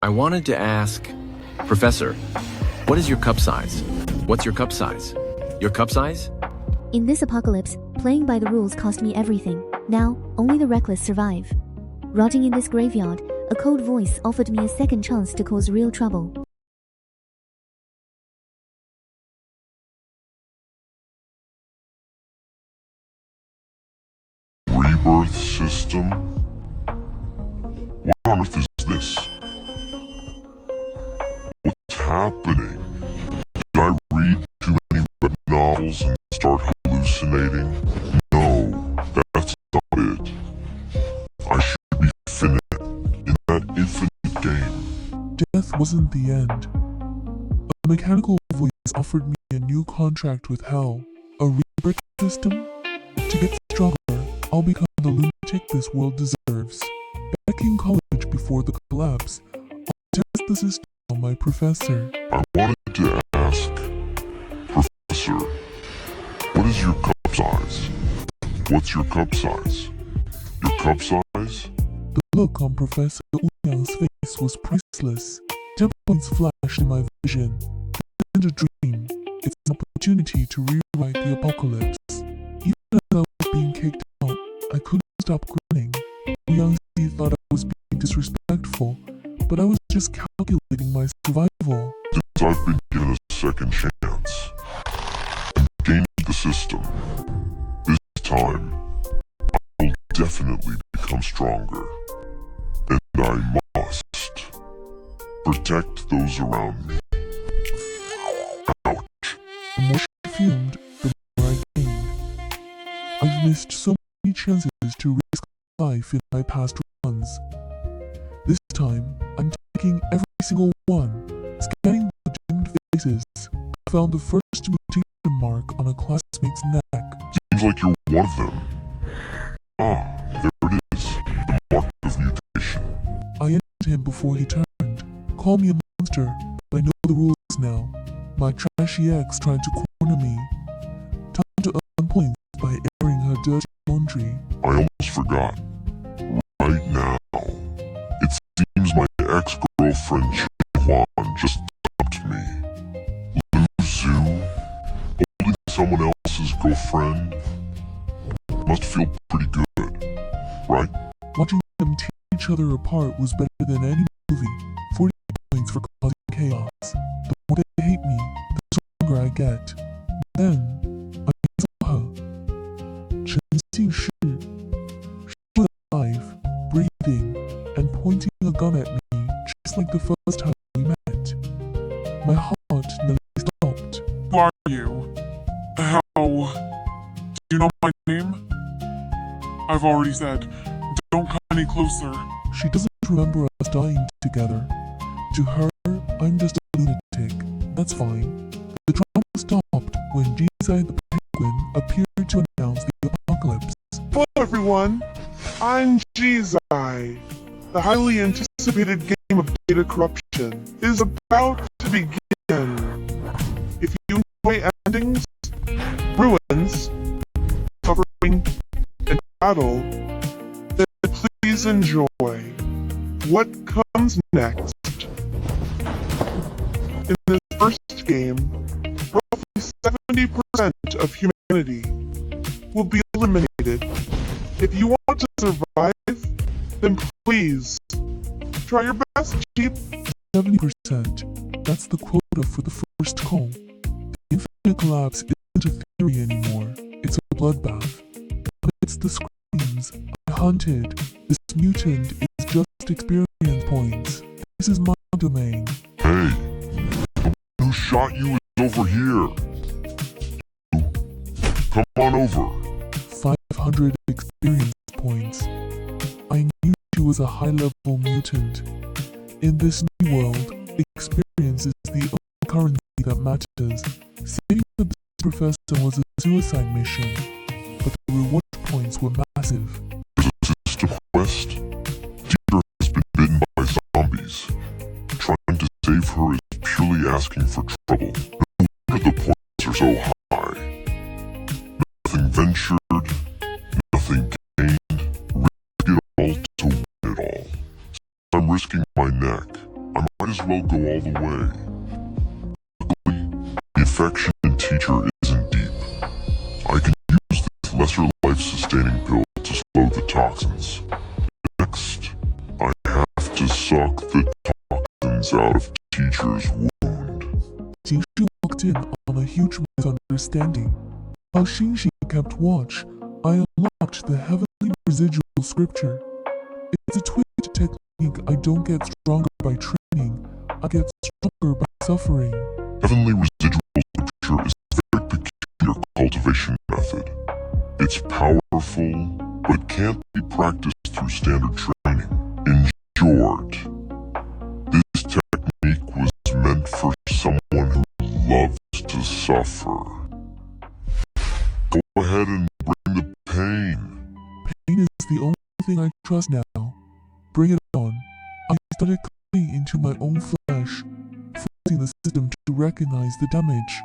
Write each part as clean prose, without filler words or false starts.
I wanted to ask, Professor, what is your cup size? What's your cup size? Your cup size? In this apocalypse, playing by the rules cost me everything. Now, only the reckless survive. Rotting in this graveyard, a cold voice offered me a second chance to cause real trouble. Rebirth system? What on earth is this? What's happening? Did I read too many web novels and start hallucinating? No, that's not it. I should be finite in that infinite game. Death wasn't the end. A mechanical voice offered me a new contract with hell. A rebirth system? To get stronger, I'll become the lunatic this world deserves. Back in college before the collapse, I'll test the system on my professor. I wanted to ask, Professor, what is your cup size? What's your cup size? Your cup size? The look on Professor Ouyang's face was priceless. 10 points flashed in my vision. This isn't a dream. It's an opportunity to rewrite the apocalypse. Even as I was being kicked out, I couldn't stop grinning. Ouyang thought I was being disrespectful, but I was just calculating my survival. Since I've been given a second chance and gained the system, this time I will definitely become stronger. And I must protect those around me. Ouch. The more she fumed, the more I gained. I've missed so many chances to risk life in my past runs. This time, I'm taking every single one. Scanning the dimmed faces, I found the first mutation mark on a classmate's neck. Seems like you're one of them. Ah, there it is. The mark of mutation. I ended him before he turned. Call me a monster, but I know the rules now. My trashy ex tried to corner me. Time to earn points by airing her dirty laundry. I almost forgot. Right now, it seems my ex-girlfriend Huan just dumped me. Loser, holding someone else's girlfriend must feel pretty good, right? Watching them tear each other apart was better than any movie. 40 points for causing chaos. The more they hate me, the stronger I get. Then, I saw her. Chen Xingshi. She was alive, breathing, and pointing a gun at me just like the first time we met. My heart nearly stopped. Who are you? How? Do you know my name? I've already said, don't come any closer. She doesn't remember us dying together. To her, I'm just a lunatic. That's fine. The drama stopped when Jizai the Penguin appeared to announce the apocalypse. Hello everyone, I'm Jizai. The highly anticipated game of data corruption is about to begin. If you enjoy endings, ruins, suffering, and battle, then please enjoy what comes next. In this first game, roughly 70% of humanity will be eliminated. If you want to survive, then please try your best, Chief. 70%. That's the quota for the first call. The infinite collapse isn't a theory anymore. It's a bloodbath. Amidst the screams I hunted, this mutant is just experience points. This is my domain. Hey, the one who shot you is over here. You, come on over. 500 experience points. I knew she was a high-level mutant. In this new world, experience is the only currency that matters. Saving the professor was a suicide mission, but the reward points were massive. There's a system quest. Teacher has been bitten by zombies. Trying to save her is purely asking for trouble. No wonder the points are so high. Nothing ventured, nothing gained. Risk it all to win it all. I'm risking my neck. as well go all the way. Luckily, the affection in teacher isn't deep. I can use this lesser life-sustaining pill to slow the toxins. Next, I have to suck the toxins out of teacher's wound. Xingshi walked in on a huge misunderstanding. While Xingshi kept watch, I unlocked the heavenly residual scripture. It's a tweaked technique. I don't get stronger by training, I get stronger by suffering. Heavenly residual scripture is a very peculiar cultivation method. It's powerful, but can't be practiced through standard training. In short, this technique was meant for someone who loves to suffer. Go ahead and bring the pain. Pain is the only thing I trust now. Bring it on. I started cutting into my own flesh, forcing the system to recognize the damage.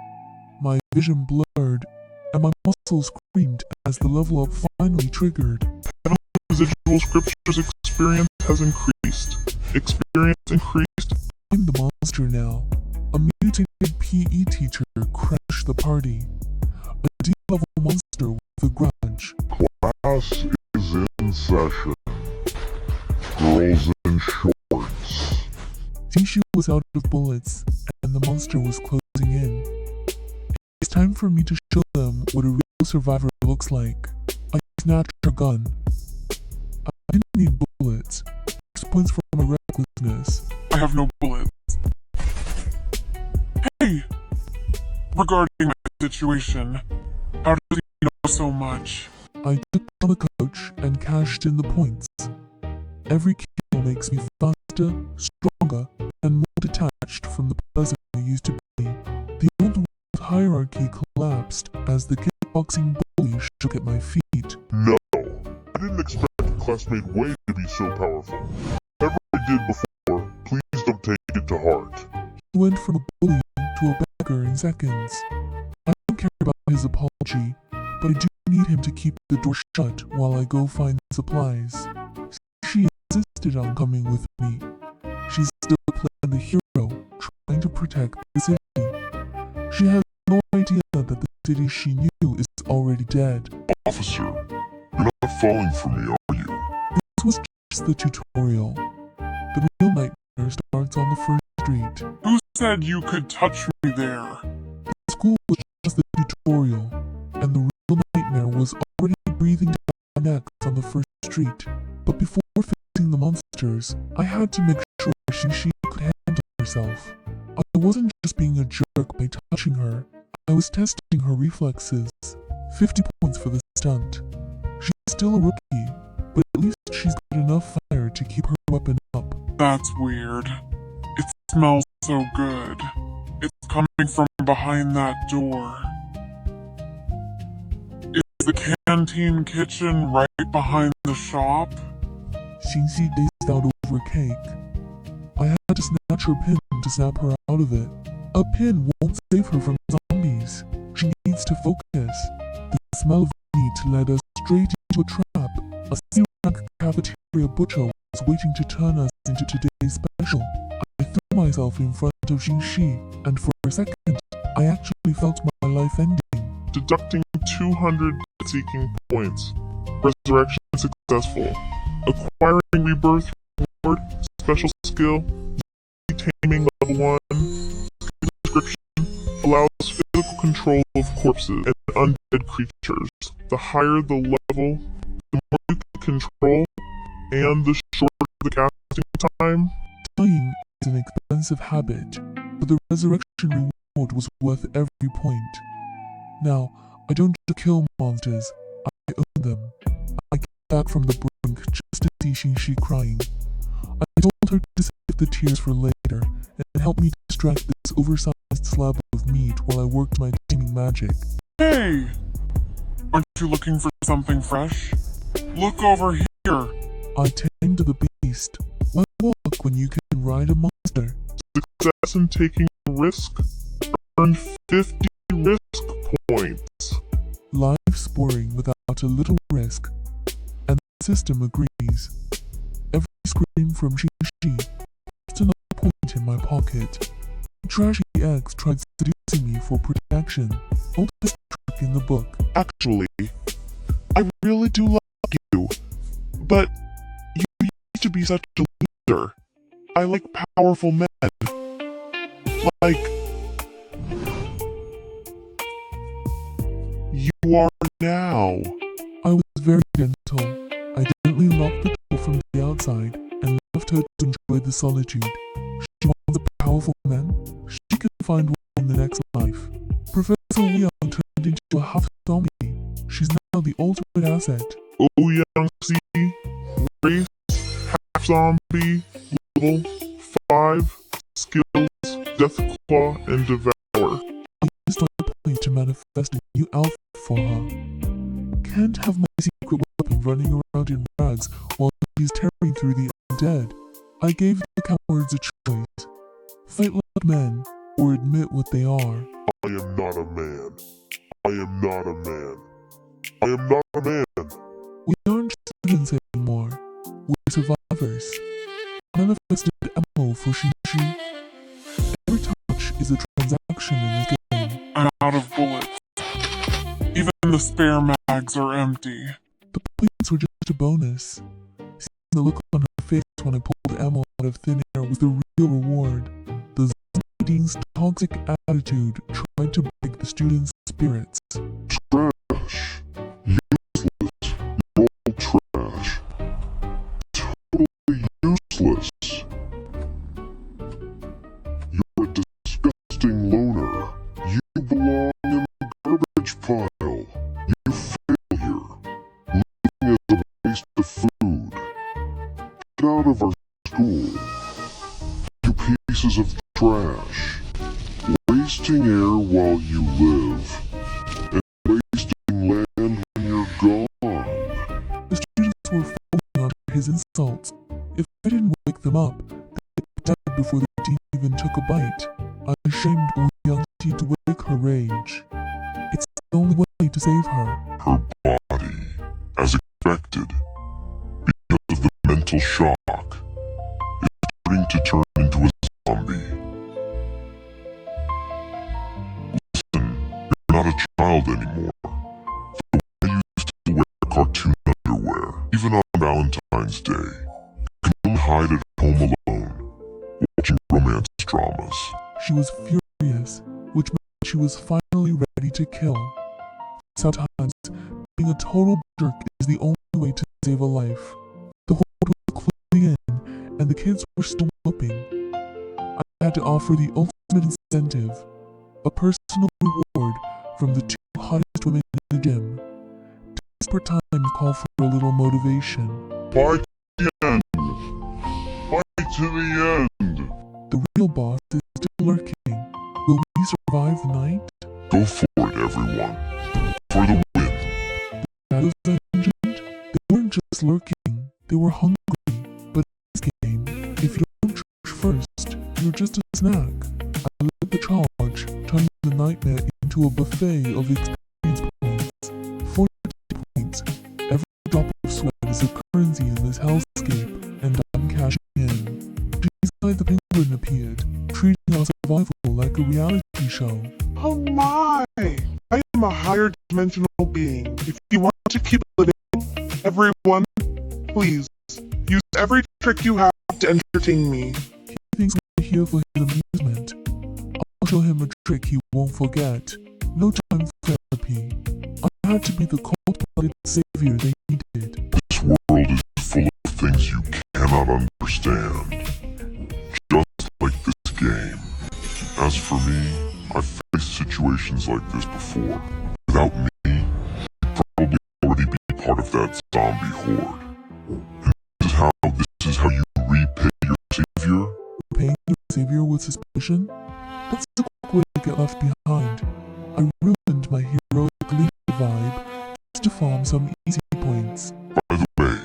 My vision blurred, and my muscles screamed as the level up finally triggered. Heavenly residual scripture's experience has increased. Experience increased. I'm the monster now. A mutated PE teacher crashed the party. A D-level monster with a grudge. Class is in session. Girls in shorts. Xingshi was out of bullets, and the monster was closing in. It's time for me to show them what a real survivor looks like. I snatched her gun. I didn't need bullets. 6 points for my recklessness. I have no bullets. Hey! Regarding my situation, how does he know so much? I took down the coach and cashed in the points. Every kill makes me faster, stronger, and more detached from the person I used to be. The old world hierarchy collapsed as the kickboxing bully shook at my feet. No, I didn't expect classmate Wei to be so powerful. Whatever I did before, please don't take it to heart. He went from a bully to a beggar in seconds. I don't care about his apology, but I do need him to keep the door shut while I go find supplies. She insisted on coming with me. She's still playing the hero, trying to protect the city. She has no idea that the city she knew is already dead. Officer, you're not falling for me, are you? This was just the tutorial. The real nightmare starts on the first street. Who said you could touch me there? The school was just the tutorial, and the real nightmare was already breathing down my neck on the first street. But before facing the monsters, I had to make sure she could handle herself. I wasn't just being a jerk by touching her, I was testing her reflexes. 50 points for the stunt. She's still a rookie, but at least she's got enough fire to keep her weapon up. That's weird. It smells so good. It's coming from behind that door. Is the canteen kitchen right behind the shop? Xingxi dazed out over cake. I had to snatch her pin to snap her out of it. A pin won't save her from zombies. She needs to focus. The smell of meat led us straight into a trap. A C-rank cafeteria butcher was waiting to turn us into today's special. I threw myself in front of Xingxi, and for a second, I actually felt my life ending. Deducting 200 seeking points. Resurrection successful. Acquiring rebirth reward. Special skill. Taming level 1. Description. Allows physical control of corpses and undead creatures. The higher the level, the more you can control, and the shorter the casting time. Dying is an expensive habit, but the resurrection reward was worth every point. Now, I don't just kill monsters, I own them. I came back from the brink just to see Xingxi crying. I told her to save the tears for later, and help me distract this oversized slab of meat while I worked my taming magic. Hey! Aren't you looking for something fresh? Look over here! I tamed the beast. Why walk when you can ride a monster? Success in taking a risk. Earn 50 risk points. Life's boring without a little risk. And the system agrees. Every scream from Xingxi, just enough point in my pocket. Trashy ex tried seducing me for protection. Oldest trick in the book. Actually, I really do like you, but you used to be such a loser. I like powerful men. Like you are now. I was very gentle. I gently locked the door from the outside and left her to enjoy the solitude. She wants a powerful man. She can find one in the next life. Professor Ouyang turned into a half-zombie. She's now the ultimate asset. Ouyang C, race, half zombie, level 5, skills, death claw, and devour. I used my point to manifest a new alpha for her. Can't have my secret weapon running around in rags while he's tearing through the undead. I gave the cowards a choice. Fight like men, or admit what they are. I am not a man. I am not a man. I am not a man. We aren't students anymore. We're survivors. Manifested ammo for she. Every touch is a transaction in this game. I'm out of bullets. Even the spare mags are empty. The points were just a bonus. Seeing the look on her face when I pulled ammo out of thin air was the real reward. The Dean's toxic attitude tried to break the students' spirits. Trash. Useless. You're all trash. Totally useless. You're a disgusting loner. You belong in the garbage pile. You failure. Living is a waste of food. Get out of our school. You pieces of trash. Wasting air while you live. And wasting land when you're gone. The students were falling under his insults. If I didn't wake them up, they'd be dead before the dean even took a bite. I shamed Ouyang to wake her rage. It's the only way to save her. Her body, as expected, because of the mental shock, is starting to turn into a zombie. Listen, you're not a child anymore. The way you used to wear cartoon underwear, even on Valentine's Day, you can only hide at home alone, watching romance dramas. She was furious, which meant she was finally ready to kill. Sometimes, being a total jerk is the only way to save a life. The horde was closing in, and the kids were still whooping. I had to offer the ultimate incentive, a personal reward from the two hottest women in the gym. Desperate times call for a little motivation. Fight to the end! Fight to the end! The real boss is still lurking. Will we survive the night? Go for it, everyone. For the win. The shadows I mentioned, they weren't just lurking, they were hungry. But in this game, if you don't charge first, you're just a snack. I led the charge, turning the nightmare into a buffet of experience points. 40 points. Every drop of sweat is a currency in this hellscape, and I'm cashing in. Inside the penguin appeared, treating our survival like a reality show. Oh my! I am a higher dimensional being. If you want to keep living, everyone, please, use every trick you have to entertain me. He thinks we're here for his amusement. I'll show him a trick he won't forget. No time for therapy. I had to be the cold-blooded savior they needed. This world is full of things you cannot understand. Just like this game. As for me, I've faced situations like this before. Without me, you'd probably already be part of that zombie horde. And this is how you repay your savior? Repaying your savior with suspicion? That's a quick way to get left behind. I ruined my heroic leader vibe just to farm some easy points. By the way,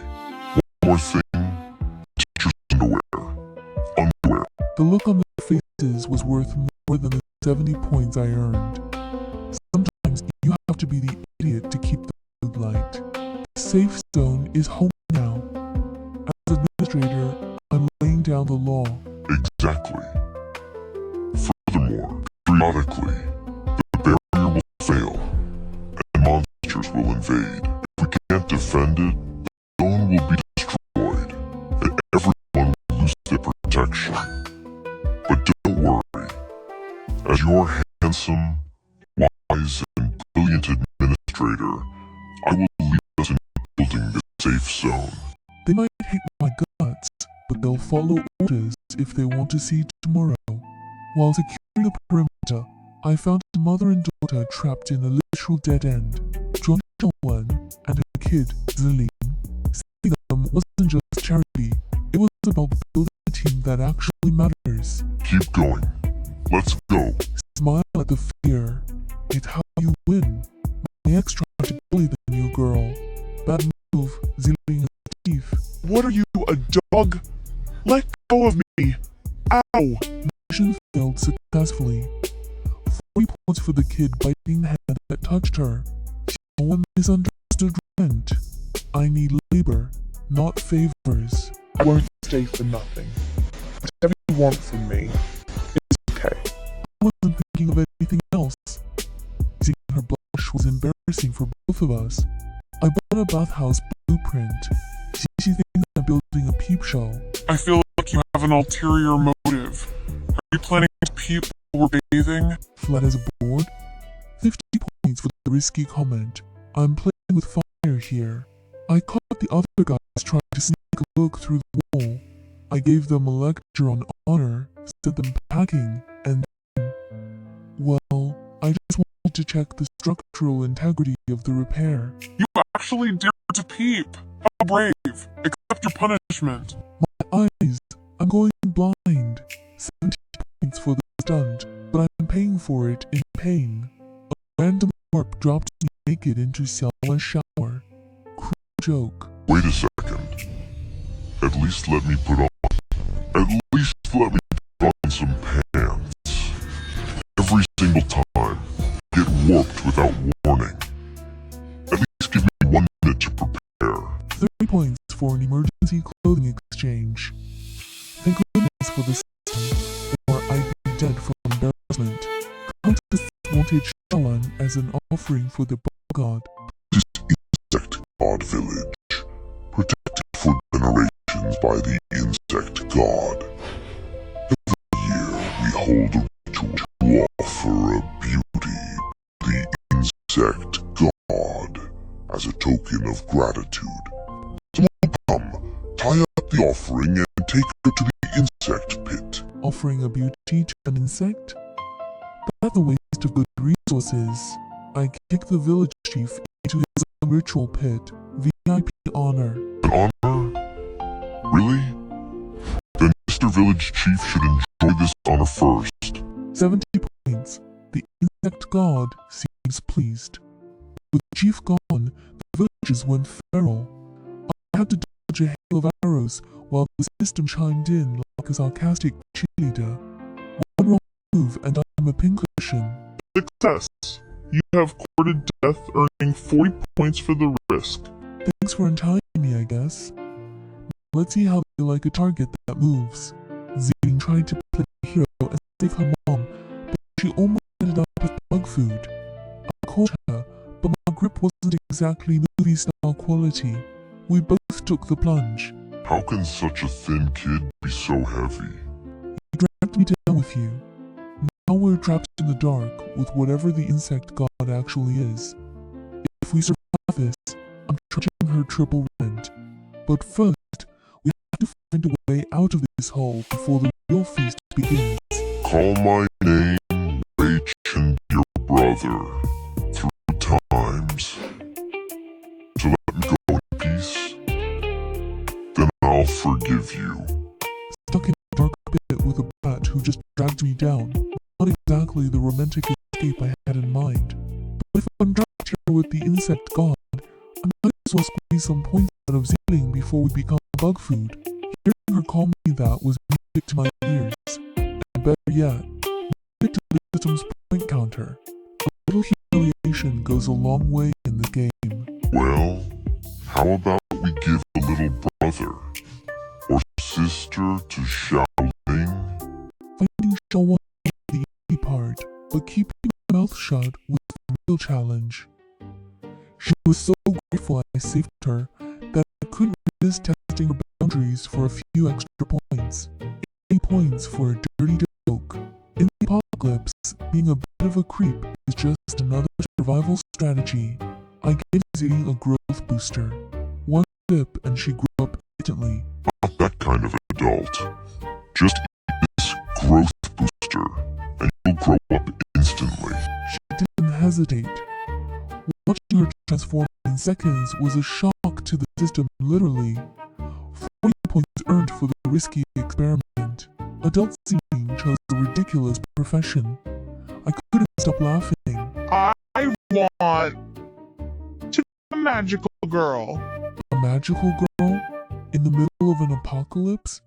one more thing. Teacher's underwear. The look on their faces was worth more than the 70 points I earned. Sometimes you have to be the idiot to keep the mood light. The safe zone is home now. As administrator, I'm laying down the law. Exactly. Periodically, the barrier will fail, and monsters will invade. If we can't defend it, the zone will be destroyed, and everyone will lose their protection. But don't worry, as your handsome, wise, and brilliant administrator, I will lead us in building this safe zone. They might hate my guts, but they'll follow orders if they want to see tomorrow. While securing the perimeter, I found a mother and daughter trapped in a literal dead end. John Wen and her kid, Ziling. Saving them wasn't just charity, it was about building a team that actually matters. Keep going. Let's go. Smile at the fear. It's how you win. My ex tried to bully the new girl. Bad move, Ziling her teeth. What are you, a dog? Let go of me! Ow! Mission failed successfully. 40 points for the kid biting the hand that touched her. No one misunderstood rent. I need labor, not favors. I won't stay for nothing. Whatever you want from me is okay. I wasn't thinking of anything else. Seeing her blush was embarrassing for both of us. I bought a bathhouse blueprint. She thinks I'm building a peep show. I feel like you have an ulterior motive. Are you planning to peep while we're bathing? Flat as a board. 50 points for the risky comment. I'm playing with fire here. I caught the other guys trying to sneak a look through the wall. I gave them a lecture on honor, sent them packing, and then, well, I just wanted to check the structural integrity of the repair. You actually dared to peep! How brave! Accept your punishment! My eyes, I'm going blind. 70 points for the stunt, but I'm paying for it in pain. A random warp dropped me naked into Xiaowan's shower. Cruel joke. Wait a second. At least let me put on some pants. Every single time, get warped without warning. At least give me 1 minute to prepare. 30 points for an emergency clothing exchange. Thank goodness for the system, or I'd be dead from embarrassment. Countess wanted Shalan as an offering for the god. This insect god village, protected for generations by the insect god. Every year we hold a ritual to offer a beauty to the insect god as a token of gratitude. Someone come, tie up the offering and take her to the insect pit. Offering a beauty to an insect? That's a waste of good resources. I kicked the village chief into his own ritual pit. VIP honor. An honor? Really? Then Mr. Village Chief should enjoy this honor first. 70 points. The insect god seems pleased. With the chief gone, the villagers went feral. I had to dodge a hail of arrows while the system chimed in like a sarcastic cheerleader. One wrong move and I'm a pincushion. Success! You have courted death, earning 40 points for the risk. Thanks for untying me, I guess. Let's see how they like a target that moves. Zing tried to play the hero and save her mom, but she almost ended up as bug food. I called her, but my grip wasn't exactly movie-style quality. We both took the plunge. How can such a thin kid be so heavy? You dragged me down with you. Now we're trapped in the dark with whatever the insect god actually is. If we survive this, I'm charging her triple rent. But first, we have to find a way out of this hole before the real feast begins. Call my name, Wei Chen, your brother, 3 times. To let me go in peace? Then I'll forgive you. Stuck in a dark pit with a brat who just dragged me down. Not exactly the romantic escape I had in mind. But if I'm trapped here with the insect god, I might as well squeeze some points out of Ziling before we become bug food. Hearing her call me that was music to my ears. And better yet, music to the system's point counter. A little humiliation goes a long way in the game. Well, how about we give a little brother or sister to Xiaoling? Finding Xiaowan is the easy part. but keeping my mouth shut was the real challenge. She was so grateful I saved her that I couldn't resist testing her boundaries for a few extra points. 80 points for a dirty joke. In the apocalypse, being a bit of a creep is just another survival strategy. I gave Zilling a growth booster. One sip and she grew up instantly. Not that kind of adult. Just eat this growth booster, and you'll grow up instantly. She didn't hesitate. Watching her transform in seconds was a shock to the system, literally. 40 points earned for the risky experiment. Adult Zilling chose a ridiculous profession. I couldn't stop laughing. I want to be a magical girl. A magical girl? In the middle of an apocalypse?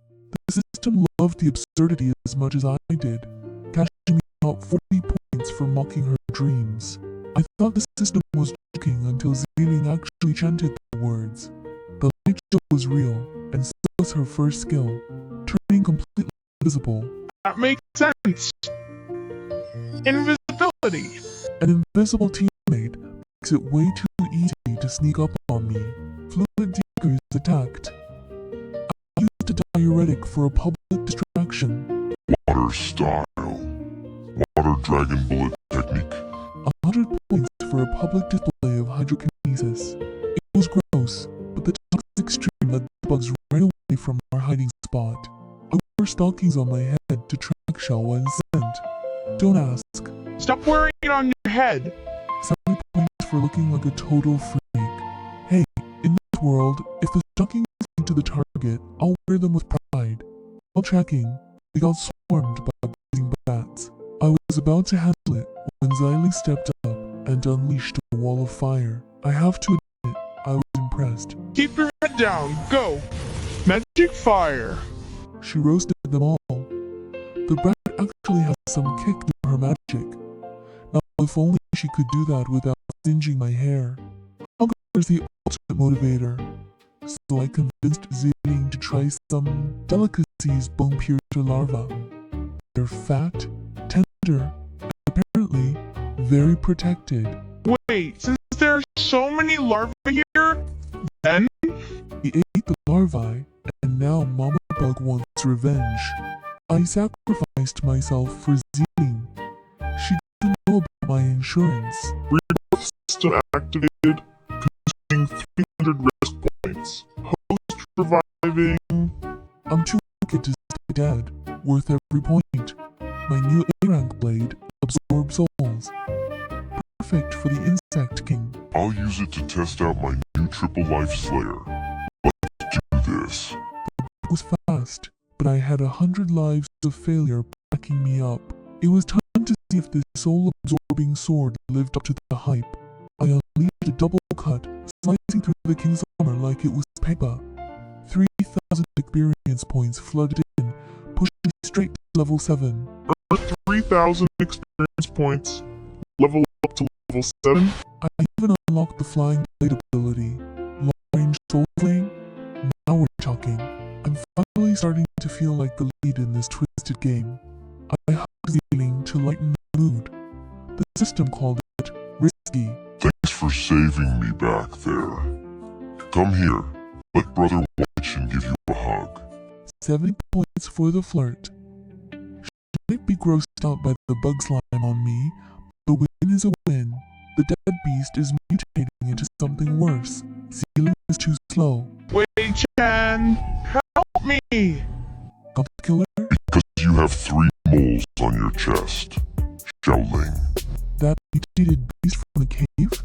The system loved the absurdity as much as I did, cashing me out 40 points for mocking her dreams. I thought the system was joking until Zilling actually chanted the words. The light show was real, and so was her first skill, turning completely invisible. That makes sense. Invisibility. An invisible teammate makes it way too easy to sneak up on me. Fluid Seekers attacked. I used a diuretic for a public distraction. Water style. Water dragon bullet technique. 100 points for a public display of hydrokinesis. It was gross, but the toxic stream led the bugs right away from our hiding spot. I wore stockings on my head to track Shaowen and scent. Don't ask. Stop wearing it on your head. 70 points for looking like a total freak. Hey, in this world, if the stockings lead to the target, I'll wear them with pride. While tracking, we got swarmed by blazing bats. I was about to handle it when Zilling stepped up and unleashed a wall of fire. I have to admit, I was impressed. Keep your head down. Go. Magic fire. She roasted them all. The brat actually has some kick to her magic. Now, if only she could do that without singeing my hair. Hunger is the ultimate motivator. So I convinced Zilling to try some delicacies bone-piercer larvae. They're fat, tender, and apparently very protected. Wait, since there are so many larvae here, then? He ate the larvae, and now Mama Bug wants revenge. I sacrificed myself for Zilling. She didn't know about my insurance. Rebirth system activated, consuming 300 rest points. Host reviving. I'm too wicked to stay dead, worth every point. My new A-rank blade absorbs souls. Perfect for the Insect King. I'll use it to test out my new triple life slayer. Let's do this. It was fast, but I had 100 lives of failure backing me up. It was time to see if this soul-absorbing sword lived up to the hype. I unleashed a double cut, slicing through the king's armor like it was paper. 3,000 experience points flooded in, pushing me straight to level 7. Earn 3,000 experience points. Level up to level 7. I even unlocked the flying blade ability. Long-range soul flame? Now we're talking. I'm finally starting to feel like the lead in this twisted game. I hugged Zilling to lighten the mood. The system called it risky. Thanks for saving me back there. Come here. Let Brother Wei Chen give you a hug. 70 points for the flirt. She might be grossed out by the bug slime on me, but the win is a win. The dead beast is mutating into something worse. Zilling is too slow. Wei Chen, help me. Got the killer? Because you have 3 moles on your chest. Xiaoling. That mutated beast from the cave?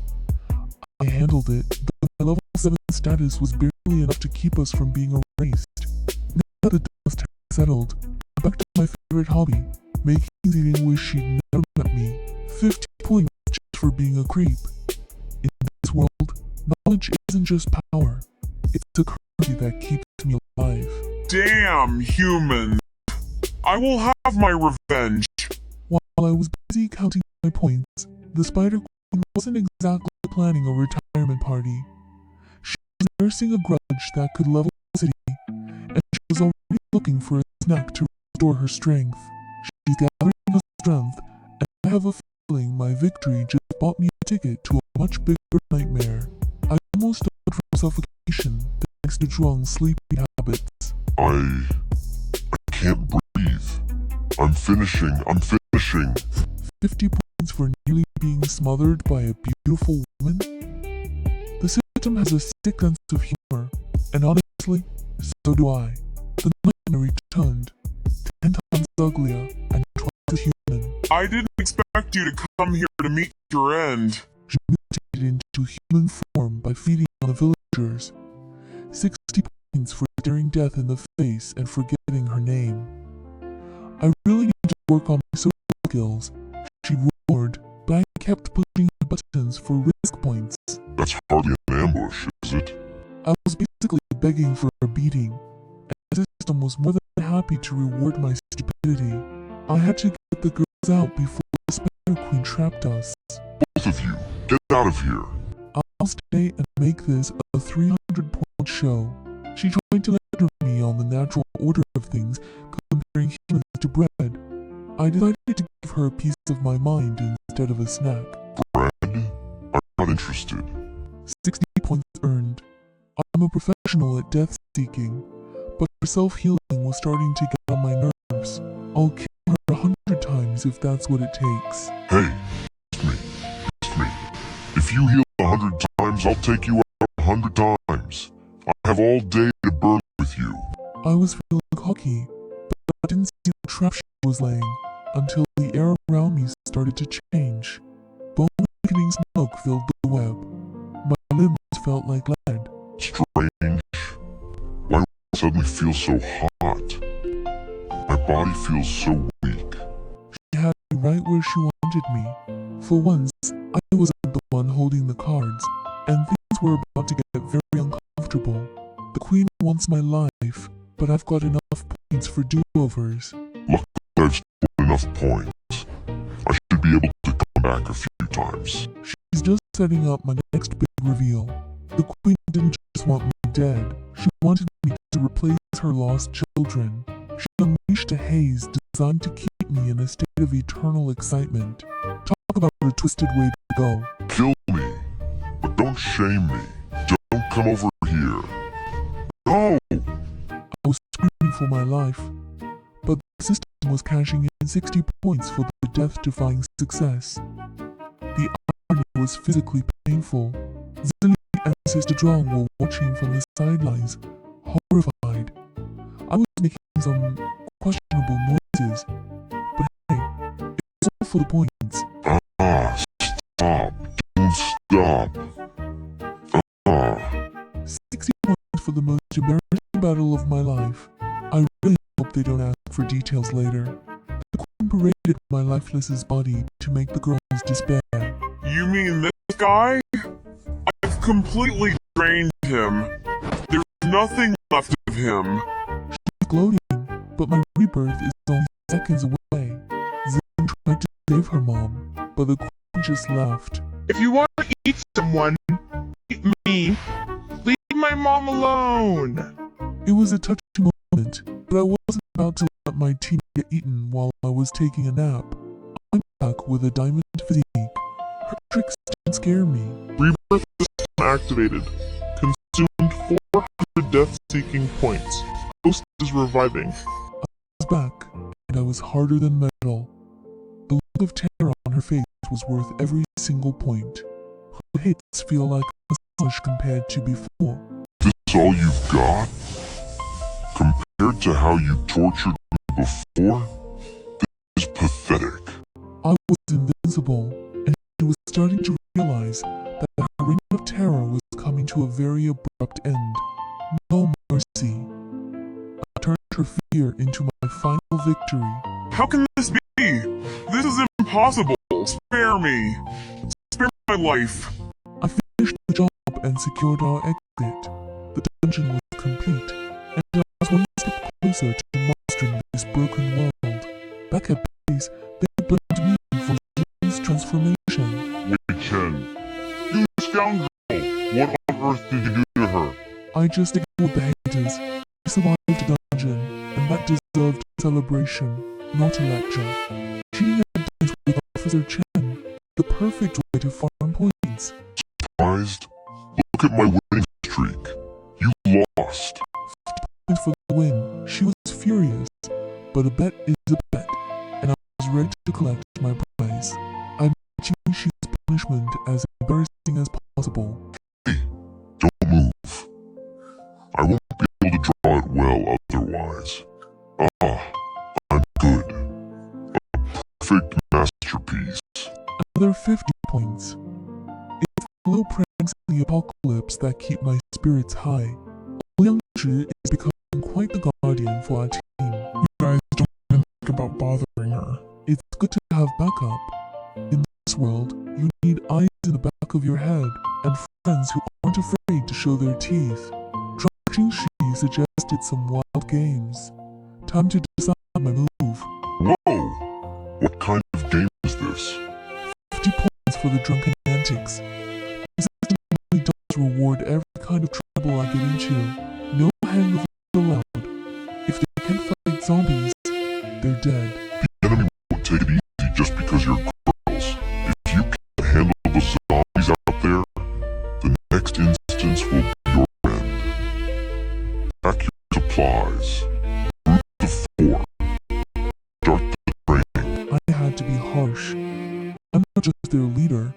I handled it, but my level 7 status was barely enough to keep us from being erased. Now the dust has settled, I'm back to my favorite hobby, making Zilling wish she'd never met me. 50 points just for being a creep. In this world, knowledge isn't just power, it's a currency that keeps me alive. Damn, human. I will have my revenge. While I was busy counting my points, the Spider Queen wasn't exactly planning a retirement party. She was nursing a grudge that could level the city, and she was already looking for a snack to restore her strength. She's gathering her strength, and I have a feeling my victory just bought me a ticket to a much bigger nightmare. I almost died from suffocation thanks to Zhuang's sleeping habits. I can't breathe. I'm finishing. 50 points for nearly being smothered by a beautiful woman? The system has a sick sense of humor, and honestly, so do I. The nightmare returned, 10 times uglier and twice as human. I didn't expect you to come here to meet your end. She mutated into human form by feeding on the villagers. 60 points for staring death in the face and forgetting her name. I really need to work on my social skills, she roared, but I kept pushing her buttons for risk points. That's hardly an ambush, is it? I was basically begging for a beating, and the system was more than happy to reward my stupidity. I had to get the girls out before the Spider Queen trapped us. Both of you, get out of here. I'll stay and make this a 300-point show. She tried to lecture me on the natural order of things, comparing humans to bread. I decided to give her a piece of my mind instead of a snack. Bread? I'm not interested. 60 points earned. I'm a professional at death-seeking, but her self-healing was starting to get on my nerves. I'll kill her 100 times if that's what it takes. Hey, trust me. If you heal 100 times, I'll take you out 100 times. I have all day to burn with you. I was feeling cocky, but I didn't see the trap she was laying until the air around me started to change. Bone-thickening smoke filled the web. My limbs felt like lead. Strange. Why do I suddenly feel so hot? My body feels so weak. She had me right where she wanted me. For once, I wasn't the one holding the cards, and things were about to get very uncomfortable. The queen wants my life, but I've got enough points for do-overs. Luckily, I've scored enough points. I should be able to come back a few times. She's just setting up my next big reveal. The queen didn't just want me dead. She wanted me to replace her lost children. She unleashed a haze designed to keep me in a state of eternal excitement. Talk about a twisted way to go. Kill me, but don't shame me. Don't come over here. No! I was screaming for my life, but the system was cashing in 60 points for the death-defying success. The irony was physically painful. Zilly and Sister Zhuang were watching from the sidelines, horrified. I was making some questionable noises, but hey, it was all for the points. Stop. Don't stop. 60 points for the most embarrassing battle of my life. I really hope they don't ask for details later. The queen paraded my lifeless's body to make the girls despair. You mean this guy? I've completely drained him. There's nothing left of him. She's gloating, but my rebirth is only seconds away. Zin tried to save her mom, but the queen just laughed. If you want to eat someone, eat me. Leave my mom alone. It was a touching moment, but I wasn't about to let my team get eaten while I was taking a nap. I'm back with a diamond physique. Her tricks didn't scare me. Rebirth system activated. Consumed 400 death-seeking points. Ghost is reviving. I was back, and I was harder than metal. The look of terror on her face was worth every single point. Her hits feel like a massage compared to before. This is all you've got? Compared to how you tortured me before? This is pathetic. I was invincible, and she was starting to realize that her reign of terror was coming to a very abrupt end. No mercy. I turned her fear into my final victory. How can this be? This is impossible. Spare me. Spare my life. I finished the job and secured our exit. The dungeon was complete, and I was one step closer to mastering this broken world. Back at base, they blamed me for Jin's transformation. Wei Chen, you scoundrel! What on earth did you do to her? I just ignored the haters. I survived the dungeon, and that deserved celebration, not a lecture. Cheating at dance with Professor Chen, the perfect way to farm points. Surprised? Look at my winning streak. You lost. Points for the win. She was furious, but a bet is a bet, and I was ready to collect my prize. I'm making Shi's punishment as embarrassing as possible. Hey, don't move. I won't be able to draw it well otherwise. I'm good. A perfect masterpiece. Another 50 points. It's the little pranks in the apocalypse that keep my spirits high. Ouyang is becoming quite the guardian for our team. You guys don't even think about bothering her. It's good to have backup. In this world, you need eyes in the back of your head and friends who aren't afraid to show their teeth. Shi suggested some wild games. Time to decide my move. Whoa! What kind of game is this? 50 points for the drunken antics. The system really does reward every kind of trouble I get into. No hangovers allowed. If they can't fight zombies, they're dead. The enemy won't take it easy just because you're girls. If you can't handle the zombies out there, the next instance will be your end. Pack your supplies. Route the fort. Start the training. I had to be harsh. I'm not just their leader.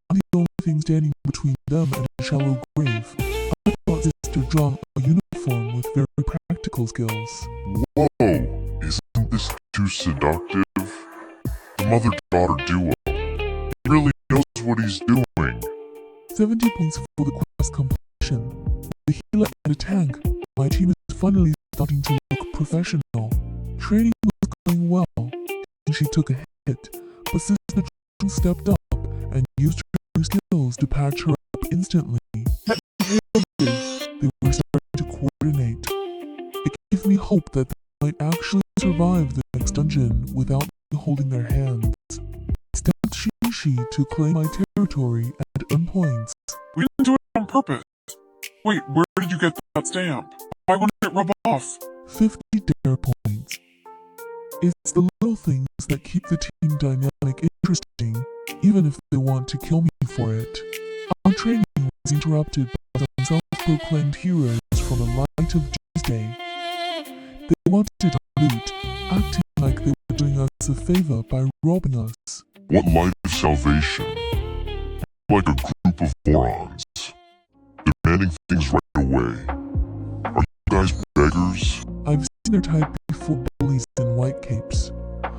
I'm the only thing standing between them and a shallow grave. I bought Sister John a uniform with very practical skills. Whoa! Isn't this too seductive? The mother-daughter duo. He really knows what he's doing. 70 points for the quest completion. With a healer and a tank, my team is finally starting to look professional. Training was going well, and she took a hit, but Sister John stepped up and used her skills to patch her up instantly. They were starting to coordinate. It gave me hope that they might actually survive the next dungeon without me holding their hands. Stamped Shi to claim my territory and earn points. We didn't do it on purpose. Wait, where did you get that stamp? Why wouldn't it rub off? 50 dare points. It's the little things that keep the team dynamic interesting, even if they want to kill me for it. Our training was interrupted by some self-proclaimed heroes from a light of Tuesday. They wanted to loot, acting like they were doing us a favor by robbing us. What light of salvation? Like a group of morons. Demanding things right away. Are you guys beggars? I've seen their type before, bullies in white capes. I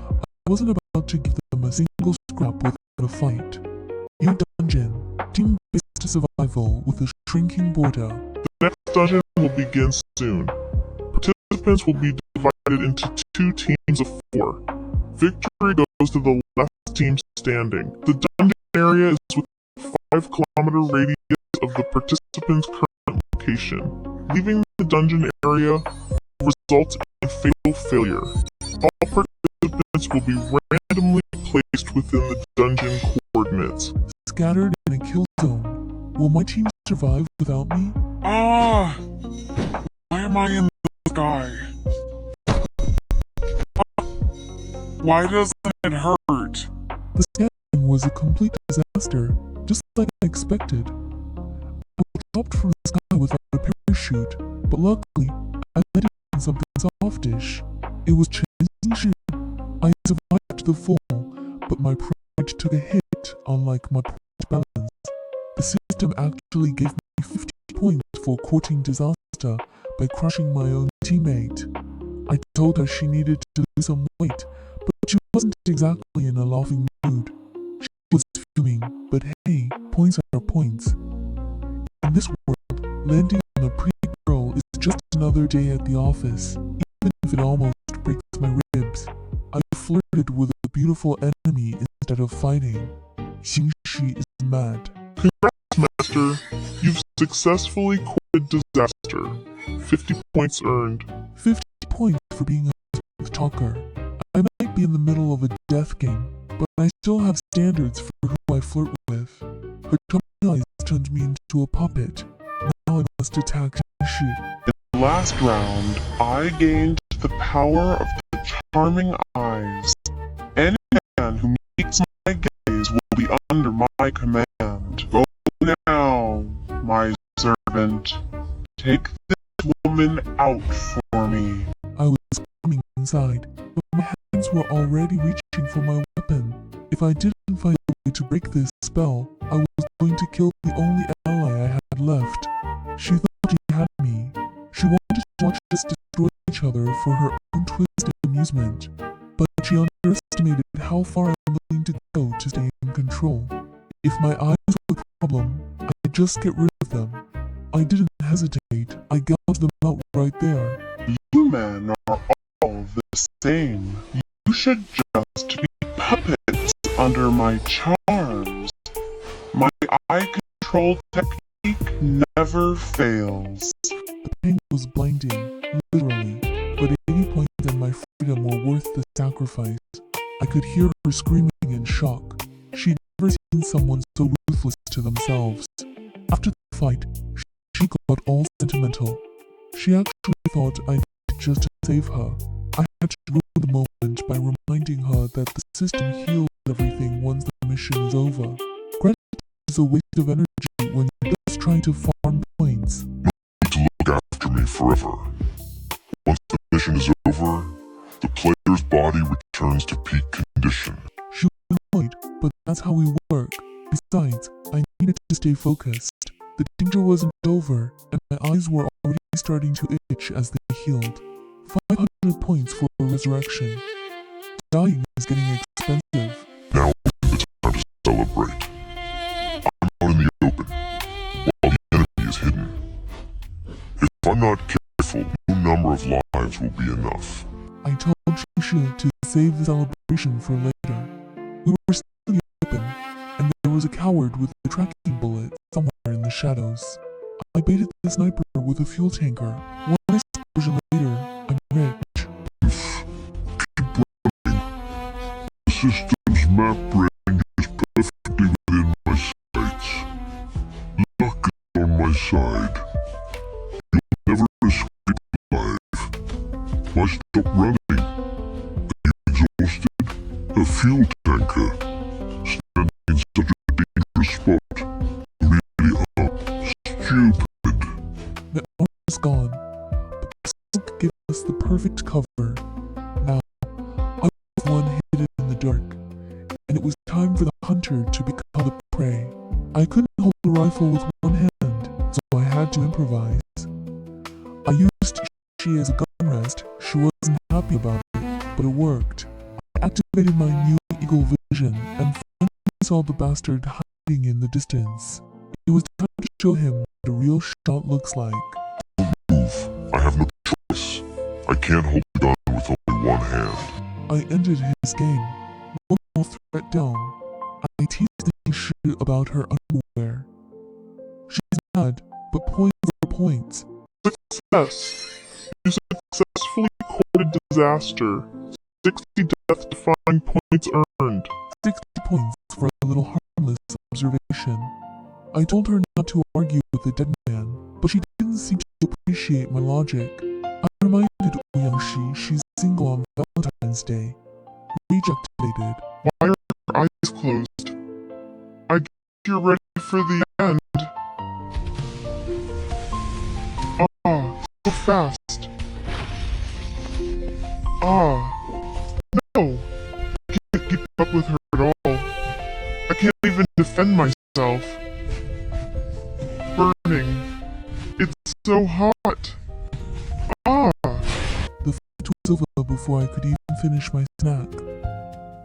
wasn't about to give them a single scrap without a fight. New dungeon, team-based survival with a shrinking border. The next dungeon will begin soon. Participants will be divided into 2 teams of 4. Victory goes to the last team standing. The dungeon area is within a 5-kilometer radius of the participant's current location. Leaving the dungeon area will result in fatal failure. All participants will be randomly placed within the dungeon coordinates. Scattered in a kill zone. Will my team survive without me? Ah! Why am I in the sky? Why doesn't it hurt? The scanning was a complete disaster, just like I expected. I was dropped from the sky without a parachute, but luckily, I landed on something softish. It was changing. I survived the fall, but my pride took a hit, unlike my point balance. The system actually gave me 50 points for courting disaster by crushing my own teammate. I told her she needed to lose some weight, but she wasn't exactly in a laughing mood. She was fuming, but hey, points are points. In this world, landing on a pretty girl is just another day at the office, even if it almost breaks my ribs. I flirted with a beautiful enemy instead of fighting. Xingshi is mad. Congrats, Master! You've successfully courted disaster. 50 points earned. 50 points for being a smooth talker. I might be in the middle of a death game, but I still have standards for who I flirt with. Her tiny eyes turned me into a puppet. Now I must attack Xingshi. In the last round, I gained the power of the charming eyes. Any man who meets my under my command. Go now, my servant. Take this woman out for me. I was coming inside, but my hands were already reaching for my weapon. If I didn't find a way to break this spell, I was going to kill the only ally I had left. She thought she had me. She wanted to watch us destroy each other for her own twisted amusement. But she underestimated how far I'm willing to go to stay in control. If my eyes were a problem, I'd just get rid of them. I didn't hesitate. I gouged them out right there. You men are all the same. You should just be puppets under my charms. My eye control technique never fails. The pain was blinding, literally, but 80 points and my freedom were worth the sacrifice. I could hear her screaming in shock. She'd never seen someone so ruthless to themselves. After the fight, she got all sentimental. She actually thought I did just to save her. I had to ruin the moment by reminding her that the system heals everything once the mission is over. Gratitude is a waste of energy when you're just trying to farm points. You need to look after me forever. Once the mission is over, the player's body returns to peak condition. She was annoyed, but that's how we work. Besides, I needed to stay focused. The danger wasn't over, and my eyes were already starting to itch as they healed. 500 points for a resurrection. Dying is getting expensive. Now is the time to celebrate. I'm out in the open, while the enemy is hidden. If I'm not careful, no number of lives will be enough. I told Shishu to save the celebration for later. We were still in the open, and there was a coward with a tracking bullet somewhere in the shadows. I baited the sniper with a fuel tanker. One explosion later, I'm rich. Keep running. The system's map range is perfectly within my sights. Luck is on my side. You'll never escape alive. Why stop running? Are you exhausted? A fuel tanker. Standing in such a dangerous spot. Really are stupid. The armor is gone, but the smoke gave us the perfect cover. Now, I was one hidden in the dark, and it was time for the hunter to become the prey. I couldn't hold the rifle with one hand, so I had to improvise. I used she as a gun rest. She wasn't happy about it, but it worked. I activated my new eagle vision and finally saw the bastard hiding in the distance. It was time to show him what a real shot looks like. Move. I have no choice. I can't hold the gun with only one hand. I ended his game. One more threat down. I teased the shit about her underwear. She's mad, but points are points. Success. You successfully courted disaster. 60 death-defying points earned. 60 points for a little harmless observation. I told her not to argue with the dead man, but she didn't seem to appreciate my logic. I reminded Ouyang she's single on Valentine's Day. Rage activated. Why are your eyes closed? I guess you're ready for the end. Ah, so fast. Ah, no. I can't keep up with her at all. I can't even defend myself. Burning. It's so hot. Ah. The fight was over before I could even finish my snack.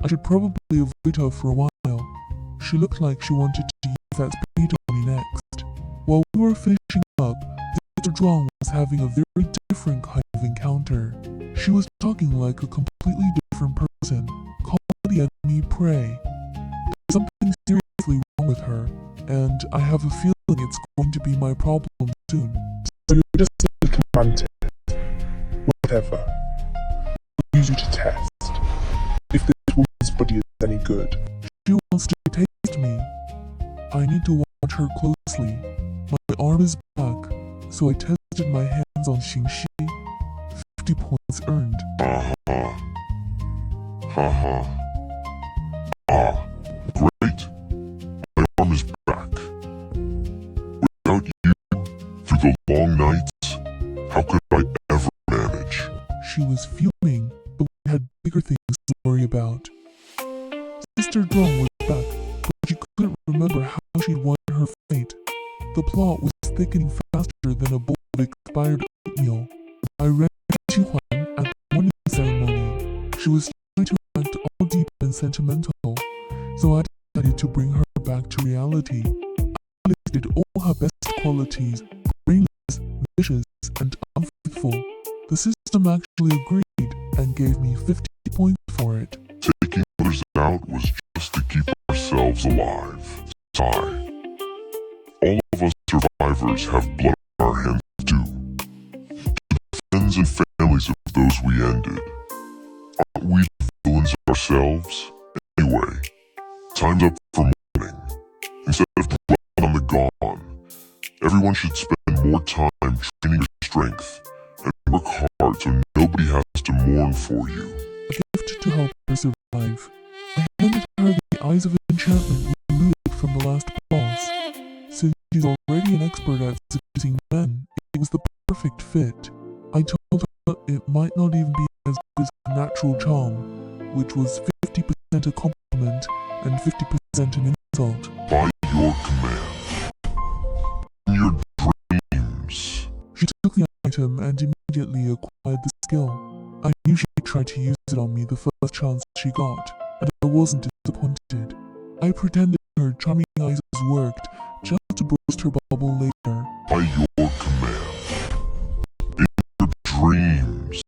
I should probably avoid her for a while. She looked like she wanted to use that speed on me next. While we were finishing up, Mr. Zhuang was having a very different kind of encounter. She was talking like a completely different person, calling the enemy prey. There's something seriously wrong with her, and I have a feeling it's going to be my problem soon. So you're just a little hunted. Whatever. I'll use you to test. If this woman's body is any good. She wants to taste me. I need to watch her closely. My arm is back, so I tested my hands on Xingxi. 50 points earned. Ha ha. Ah, great. about. Sister Drum was back, but she couldn't remember how she'd won her fight. The plot was thickening faster than a bowl of expired oatmeal. I ran into Huan at the morning ceremony. She was trying to act all deep and sentimental, so I decided to bring her back to reality. I listed all her best qualities: brainless, vicious, and unfaithful. The system actually agreed and gave me 50 points for it. Taking others out was just to keep ourselves alive. Sigh. All of us survivors have blood on our hands too. To the friends and families of those we ended, aren't we the villains ourselves? Anyway, time's up for mourning. Instead of dwelling on the gone, everyone should spend more time training your strength and work hard so nobody has to mourn for you. A gift to help her survive. I handed her the Eyes of Enchantment we looted from the last boss. Since she's already an expert at seducing men, it was the perfect fit. I told her it might not even be as good as a natural charm, which was 50% a compliment and 50% an insult. By your command. In your dreams. She took the item and immediately acquired the skill. I knew she'd try to use it on me the first chance she got, and I wasn't disappointed. I pretended her charming eyes worked, just to burst her bubble later. By your command. In your dreams.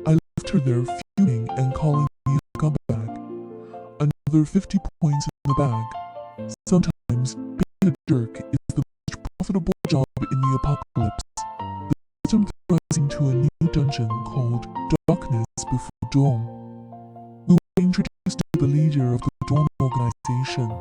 I left her there fuming and calling me a scumbag. Another 50 points in the bag. Sometimes, being a jerk is the most profitable job in the apocalypse. The system threw us into a new dungeon called Darkness Before Dawn. We were introduced to the leader of the Dawn organization,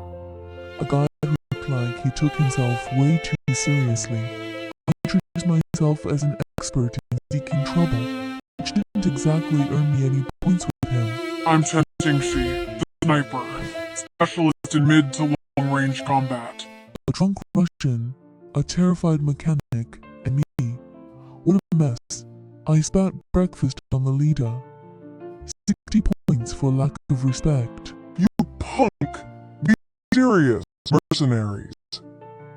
a guy who looked like he took himself way too seriously. I introduced myself as an expert in seeking trouble, which didn't exactly earn me any points with him. I'm Tensing Shi, the sniper, specialist in mid to long range combat. A drunk Russian, a terrified mechanic, and me. What a mess. I spat breakfast on the leader. 60 points for lack of respect. You punk! Be serious, mercenaries.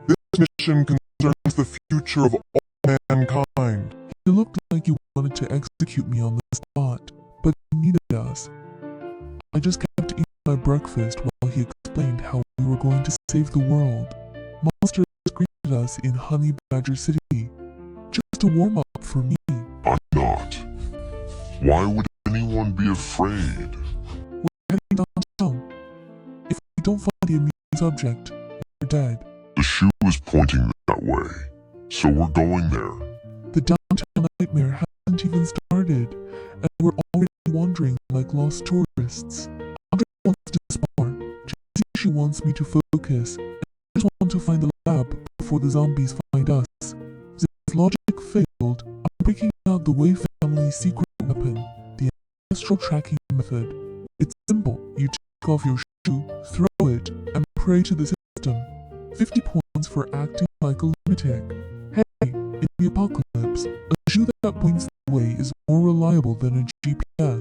This mission concerns the future of all mankind. He looked like he wanted to execute me on the spot, but he needed us. I just kept eating my breakfast while he explained how we were going to save the world. Monsters greeted us in Honey Badger City. Just a warm-up for me. I'm not. Why would anyone be afraid? We're heading downtown. If we don't find the immune subject, we're dead. The shoe is pointing that way, so we're going there. The downtown nightmare hasn't even started, and we're already wandering like lost tourists. Andre wants to spar. She wants me to focus, and I just want to find the lab before the zombies find us. Since logic failed, I'm breaking out the Wei family's secret weapon, the ancestral tracking method. It's simple. You take off your shoe, throw it, and pray to the system. 50 points for acting like a lunatic. Hey, in the apocalypse, a shoe that points the way is more reliable than a GPS.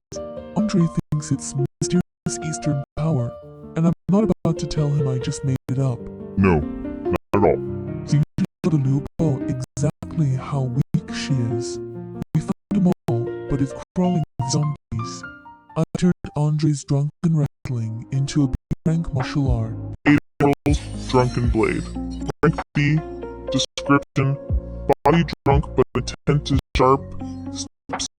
Andre thinks it's mysterious Eastern power, and I'm not about to tell him I just made it up. No, not at all. So you should show the Lupo exactly how weak she is. We found them all, but it's crawling with zombies. I turned Andre's drunken wrestling into a rank martial art. 8 rolls, drunken blade. Rank B, description, body drunk but intent is sharp,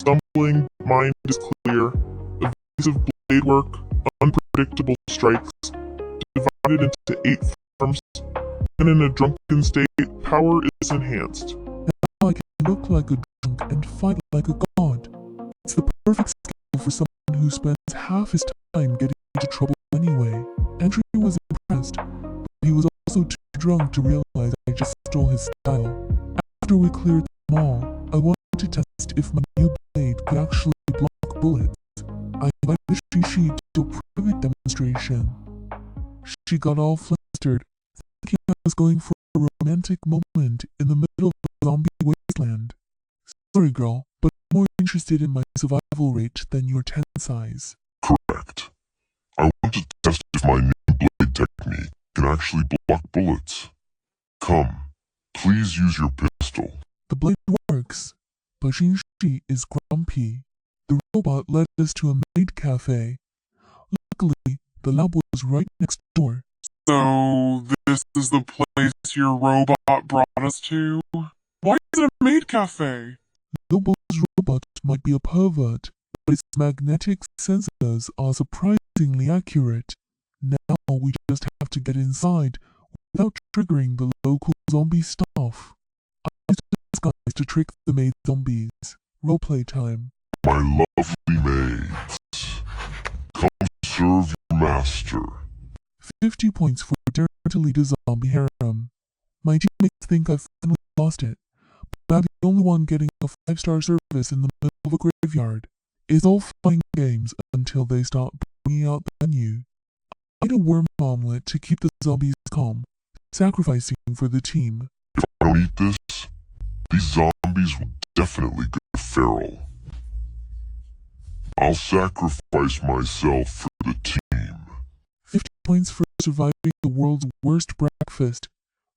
stumbling, mind is clear, evasive blade work, unpredictable strikes, divided into 8 forms, and in a drunken state, power is enhanced. Now I can look like a drunk and fight like a god. It's the perfect skill for someone who spends half his time getting into trouble anyway. Andrew was impressed, but he was also too drunk to realize I just stole his style. After we cleared them all, I wanted to test if my new blade could actually block bullets. I invited Shishi to a private demonstration. She got all flustered, thinking I was going for a romantic moment in the middle of a zombie wasteland. Sorry girl, but I'm more interested in my survival rate than your 10 size. Correct. actually block bullets. Come, please use your pistol. The blade works, but Xingshi is grumpy. The robot led us to a maid cafe. Luckily, the lab was right next door. So, this is the place your robot brought us to? Why is it a maid cafe? Lobo's robot might be a pervert, but its magnetic sensors are surprisingly accurate. Now we just have to get inside without triggering the local zombie staff. I used a disguise to trick the maid zombies. Roleplay time. My lovely maids, come serve your master. 50 points for daring to lead a zombie harem. My teammates think I've finally lost it, but I'm the only one getting a 5-star service in the middle of a graveyard. It's all fun and games until they start bringing out the menu. I ate a worm omelet to keep the zombies calm, sacrificing for the team. If I don't eat this, these zombies will definitely go feral. I'll sacrifice myself for the team. 50 points for surviving the world's worst breakfast.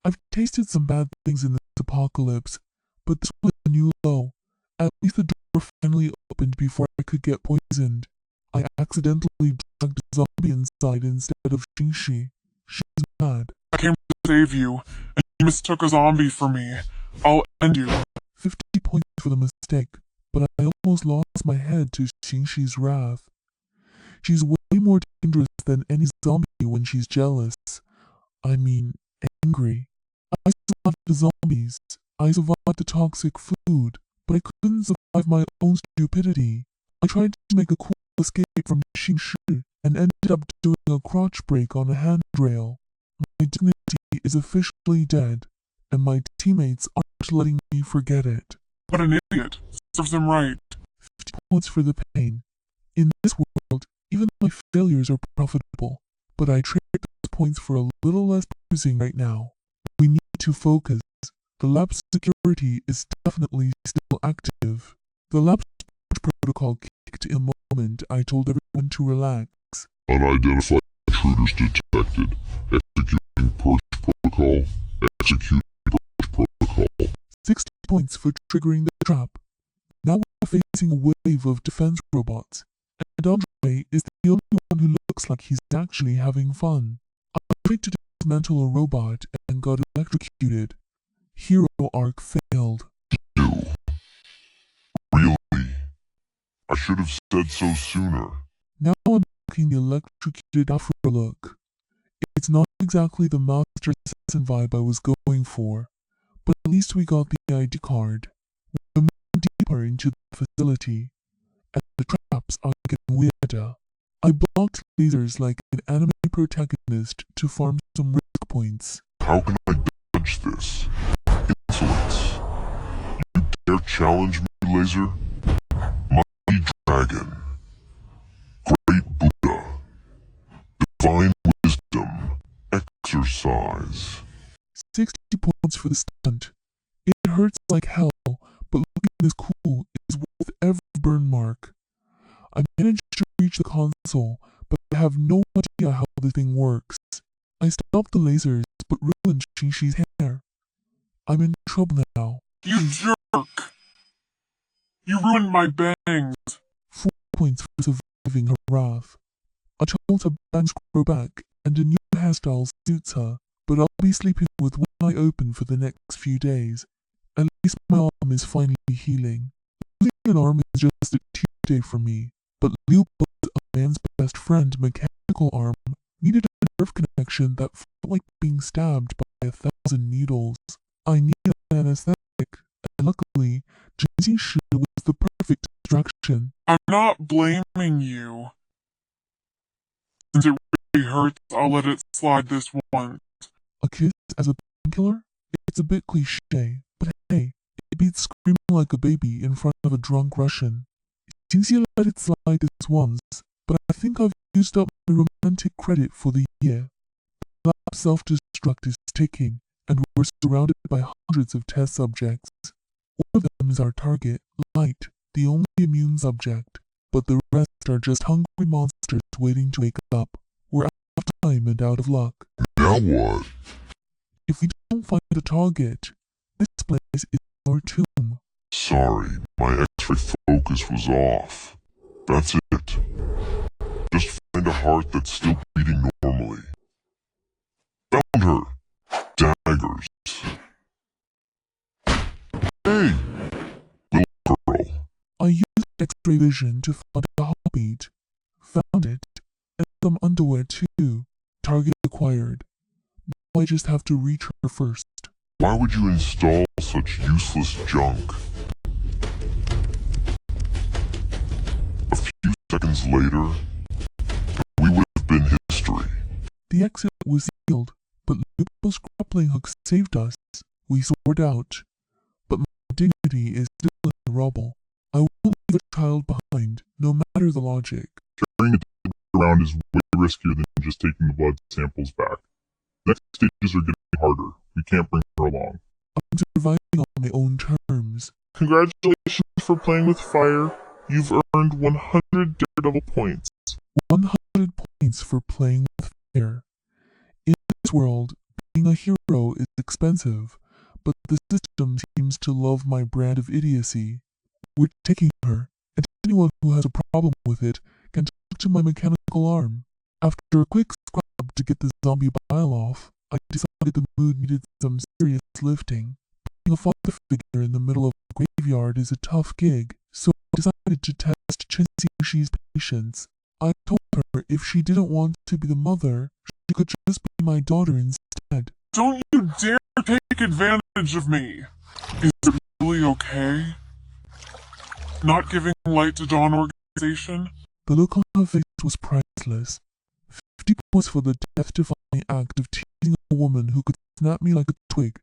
I've tasted some bad things in this apocalypse, but this was a new low. At least the door finally opened before I could get poisoned. I accidentally dragged a zombie inside instead of Xingshi. She's mad. I came to save you, and you mistook a zombie for me. I'll end you. 50 points for the mistake, but I almost lost my head to Xingshi's wrath. She's way more dangerous than any zombie when she's jealous. I mean, angry. I survived the zombies. I survived the toxic food, but I couldn't survive my own stupidity. I tried to make a cool escape from Xingshi and ended up doing a crotch break on a handrail. My dignity is officially dead, and my teammates aren't letting me forget it. What an idiot. Serves him right. 50 points for the pain. In this world, even my failures are profitable, but I trade those points for a little less bruising right now. We need to focus. The lab's security is definitely still active. The lab's protocol kicked in the moment I told everyone to relax. Unidentified intruders detected. Executing purge protocol. Executing purge protocol. 60 points for triggering the trap. Now we're facing a wave of defense robots, and Andre is the only one who looks like he's actually having fun. I tried to dismantle a robot and got electrocuted. Hero arc failed. You. Really? I should have said so sooner. Now I'm looking the electrocuted Afro look. It's not exactly the master assassin vibe I was going for, but at least we got the ID card. We're moving deeper into the facility, and the traps are getting weirder. I blocked lasers like an anime protagonist to farm some risk points. How can I dodge this? Insolence. You dare challenge me, Laser? Mighty Dragon. Great Buddha. Divine Wisdom. Exercise. 60 points for the stunt. It hurts like hell, but looking this cool is worth every burn mark. I managed to reach the console, but I have no idea how the thing works. I stopped the lasers, but ruined Shinshi's hair. I'm in trouble now. You jerk! You ruined my bangs! 4 points for surviving her wrath. I told her bangs grow back, and a new hairstyle suits her, but I'll be sleeping with one eye open for the next few days. At least my arm is finally healing. Losing an arm is just a Tuesday for me, but Liu Bu's a man's best friend mechanical arm needed a nerve connection that felt like being stabbed by 1,000 needles. I needed an anesthetic, and luckily, Jinxin Shi was the perfect distraction. I'm not blaming you. Since it really hurts, I'll let it slide this once. A kiss as a painkiller? It's a bit cliche, but hey, it beats screaming like a baby in front of a drunk Russian. Jinxia let it slide this once, but I think I've used up my romantic credit for the year. The lab self-destruct is ticking, and we're surrounded by hundreds of test subjects. One of them is our target, Light, the only immune subject, but the rest are just hungry monsters waiting to wake up. We're out of time and out of luck. Now what? If we don't find the target, this place is our tomb. Sorry, my X-ray focus was off. That's it. Just find a heart that's still beating normally. Found her! Daggers. Hey! Little girl. I used X-ray vision to find a heartbeat. Found it, and some underwear too. Target acquired. Now I just have to reach her first. Why would you install such useless junk? A few seconds later, we would have been history. The exit was sealed, but Lupo's grappling hook saved us. We soared out. But my dignity is still in the rubble. I won't leave a child behind, no matter the logic. Carrying it around is way riskier than just taking the blood samples back. Next stages are getting harder. We can't bring her along. I'm surviving on my own terms. Congratulations for playing with fire. You've earned 100 Daredevil points. 100 points for playing with fire. In this world, being a hero is expensive, but the system seems to love my brand of idiocy. We're taking her, and anyone who has a problem with it can talk to my mechanical arm. After a quick scrub to get the zombie bile off, I decided the mood needed some serious lifting. Being a father figure in the middle of a graveyard is a tough gig, so I decided to test Chenxi's patience. I told her if she didn't want to be the mother, she could just be my daughter instead. Don't you dare take advantage of me! Is it really okay? Not giving light to Dawn Organization? The look on her face was priceless. 50 points for the death-defying act of teasing a woman who could snap me like a twig.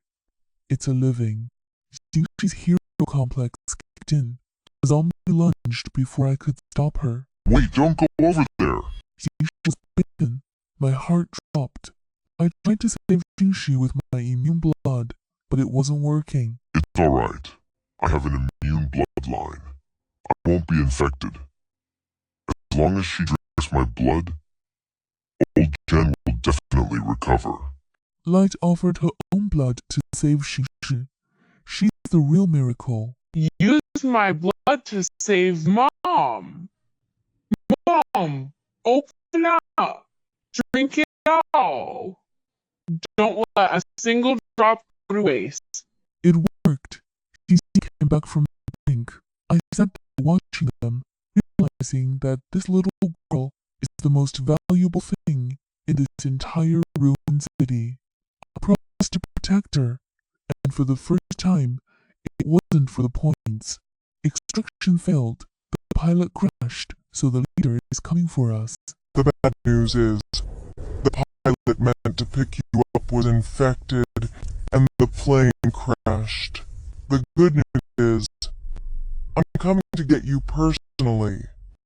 It's a living. Xingqi's hero complex kicked in. The zombie lunged before I could stop her. Wait, don't go over there! Xingqi was bitten. My heart dropped. I tried to save Xingqi with my immune blood, but it wasn't working. It's alright. I have an immune bloodline. I won't be infected. As long as she drinks my blood, old Chen will definitely recover. Light offered her own blood to save Xingqi. She's the real miracle. Use my blood to save Mom. Mom, open up. Drink it all. Don't let a single drop go to waste. It worked. Xingqi came back from the brink. I sat there watching them, realizing that this little girl is the most valuable thing in this entire ruined city. I promised to protect her, and for the first time, it wasn't for the points. Extraction failed, the pilot crashed, so the leader is coming for us. The bad news is, the pilot meant to pick you up was infected, and the plane crashed. The good news is, I'm coming to get you personally.